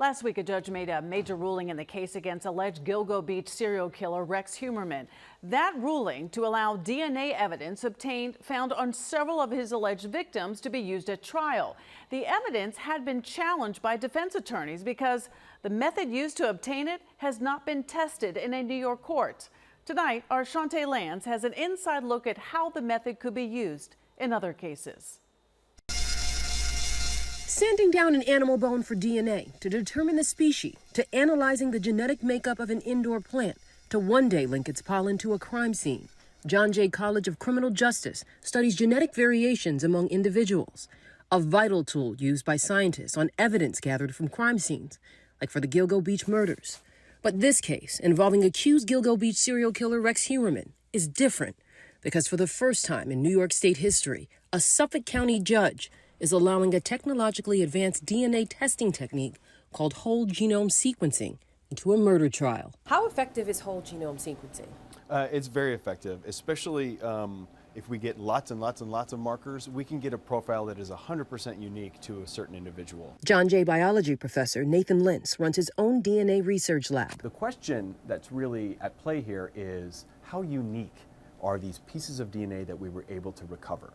Last week, a judge made a major ruling in the case against alleged Gilgo Beach serial killer Rex Heuermann. That ruling to allow DNA evidence found on several of his alleged victims to be used at trial. The evidence had been challenged by defense attorneys because the method used to obtain it has not been tested in a New York court. Tonight, our Chantee Lans has an inside look at how the method could be used in other cases. Sanding down an animal bone for DNA to determine the species, to analyzing the genetic makeup of an indoor plant, to one day link its pollen to a crime scene. John Jay College of Criminal Justice studies genetic variations among individuals, a vital tool used by scientists on evidence gathered from crime scenes, like for the Gilgo Beach murders. But this case, involving accused Gilgo Beach serial killer Rex Heuermann, is different because for the first time in New York State history, a Suffolk County judge is allowing a technologically advanced DNA testing technique called whole genome sequencing into a murder trial. How effective is whole genome sequencing? It's very effective, especially if we get lots and lots and lots of markers. We can get a profile that is 100% unique to a certain individual. John Jay biology professor Nathan Lentz runs his own DNA research lab. The question that's really at play here is how unique are these pieces of DNA that we were able to recover?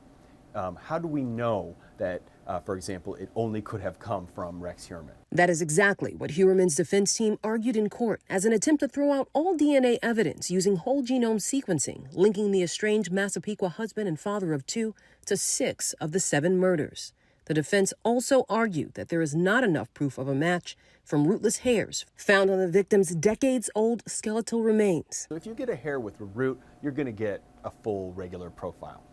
How do we know that, for example, it only could have come from Rex Heuermann? That is exactly what Heuermann's defense team argued in court as an attempt to throw out all DNA evidence using whole genome sequencing, linking the estranged Massapequa husband and father of two to 6 of the 7 murders. The defense also argued that there is not enough proof of a match from rootless hairs found on the victim's decades-old skeletal remains. So if you get a hair with a root, you're going to get a full regular profile.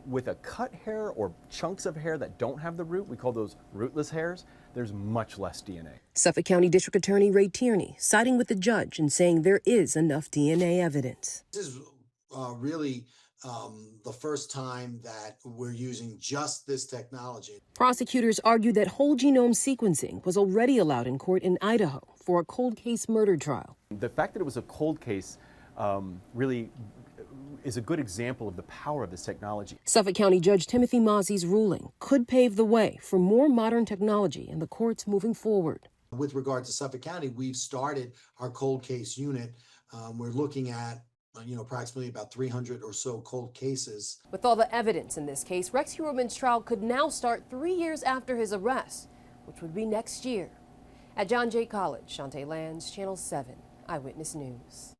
With a cut hair or chunks of hair that don't have the root, we call those rootless hairs, there's much less DNA. Suffolk County District Attorney Ray Tierney siding with the judge and saying there is enough DNA evidence. This is really the first time that we're using just this technology. Prosecutors argued that whole genome sequencing was already allowed in court in Idaho for a cold case murder trial. The fact that it was a cold case really is a good example of the power of this technology. Suffolk County Judge Timothy Mazzei's ruling could pave the way for more modern technology in the courts moving forward. With regard to Suffolk County, we've started our cold case unit. We're looking at approximately about 300 or so cold cases. With all the evidence in this case, Rex Heuermann's trial could now start 3 years after his arrest, which would be next year. At John Jay College, Chantee Lans, Channel 7, Eyewitness News.